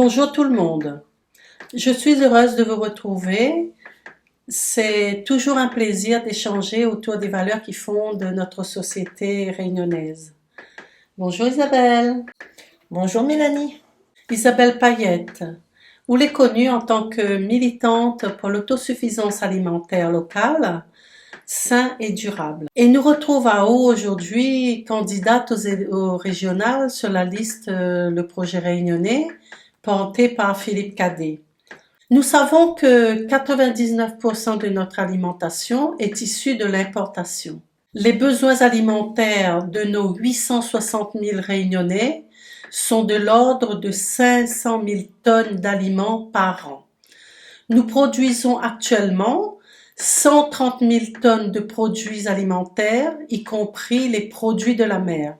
Bonjour tout le monde. Je suis heureuse de vous retrouver. C'est toujours un plaisir d'échanger autour des valeurs qui fondent notre société réunionnaise. Bonjour Isabelle. Bonjour Mélanie. Isabelle Payette. Vous l'êtes connue en tant que militante pour l'autosuffisance alimentaire locale, sain et durable. Et nous retrouve à haut aujourd'hui, candidate aux régionales sur la liste Le Projet Réunionnais, porté par Philippe Cadet. Nous savons que 99% de notre alimentation est issue de l'importation. Les besoins alimentaires de nos 860 000 Réunionnais sont de l'ordre de 500 000 tonnes d'aliments par an. Nous produisons actuellement 130 000 tonnes de produits alimentaires, y compris les produits de la mer.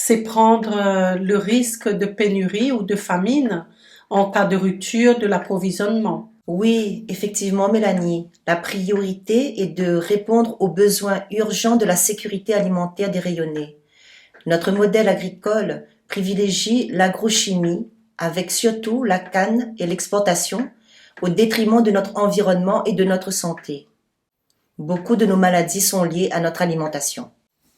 C'est prendre le risque de pénurie ou de famine en cas de rupture de l'approvisionnement. Oui, effectivement Mélanie, la priorité est de répondre aux besoins urgents de la sécurité alimentaire des Rayonnais. Notre modèle agricole privilégie l'agrochimie avec surtout la canne et l'exportation au détriment de notre environnement et de notre santé. Beaucoup de nos maladies sont liées à notre alimentation.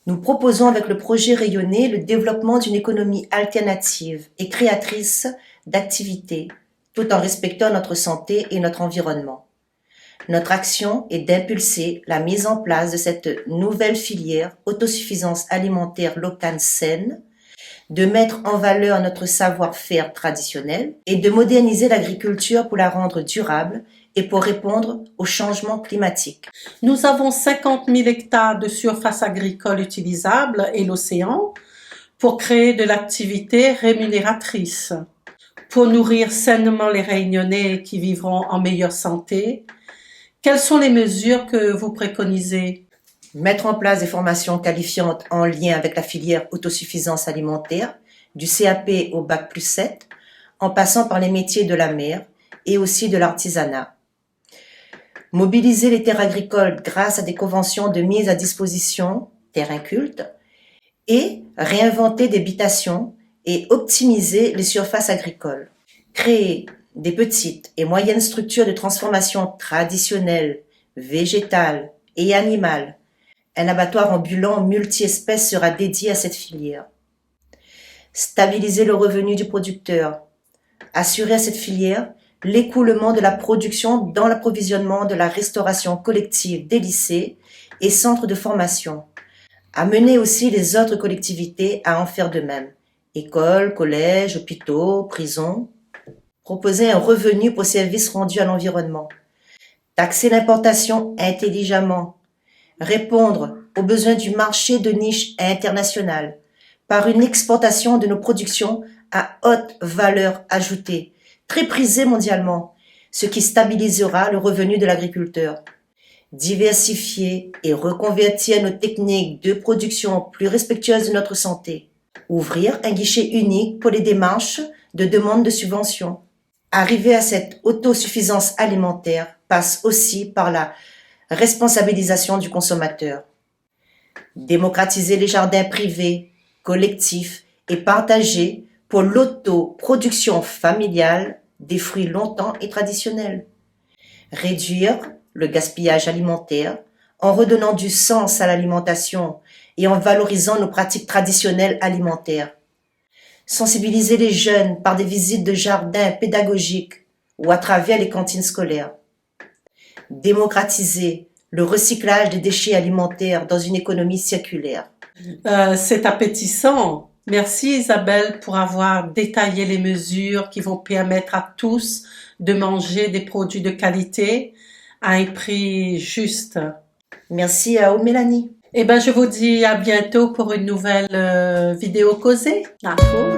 Nous proposons avec le projet Rayonnais le développement d'une économie alternative et créatrice d'activités, tout en respectant notre santé et notre environnement. Notre action est d'impulser la mise en place de cette nouvelle filière autosuffisance alimentaire locale saine, de mettre en valeur notre savoir-faire traditionnel et de moderniser l'agriculture pour la rendre durable et pour répondre au changement climatique. Nous avons 50 000 hectares de surface agricole utilisable et l'océan pour créer de l'activité rémunératrice, pour nourrir sainement les Réunionnais qui vivront en meilleure santé. Quelles sont les mesures que vous préconisez? Mettre en place des formations qualifiantes en lien avec la filière autosuffisance alimentaire, du CAP au Bac+7, en passant par les métiers de la mer et aussi de l'artisanat. Mobiliser les terres agricoles grâce à des conventions de mise à disposition, terrains cultes, et réinventer des habitations et optimiser les surfaces agricoles. Créer des petites et moyennes structures de transformation traditionnelles, végétales et animales. Un abattoir ambulant multi-espèces sera dédié à cette filière. Stabiliser le revenu du producteur. Assurer à cette filière l'écoulement de la production dans l'approvisionnement de la restauration collective des lycées et centres de formation. Amener aussi les autres collectivités à en faire de même. Écoles, collèges, hôpitaux, prisons. Proposer un revenu pour services rendus à l'environnement. Taxer l'importation intelligemment. Répondre aux besoins du marché de niche international par une exportation de nos productions à haute valeur ajoutée, très prisées mondialement, ce qui stabilisera le revenu de l'agriculteur. Diversifier et reconvertir nos techniques de production plus respectueuses de notre santé. Ouvrir un guichet unique pour les démarches de demande de subventions. Arriver à cette autosuffisance alimentaire passe aussi par la responsabilisation du consommateur. Démocratiser les jardins privés, collectifs et partagés pour l'autoproduction familiale des fruits longtemps et traditionnels. Réduire le gaspillage alimentaire en redonnant du sens à l'alimentation et en valorisant nos pratiques traditionnelles alimentaires. Sensibiliser les jeunes par des visites de jardins pédagogiques ou à travers les cantines scolaires. Démocratiser le recyclage des déchets alimentaires dans une économie circulaire. C'est appétissant. Merci Isabelle pour avoir détaillé les mesures qui vont permettre à tous de manger des produits de qualité à un prix juste. Merci à vous Mélanie. Je vous dis à bientôt pour une nouvelle vidéo causée. D'accord.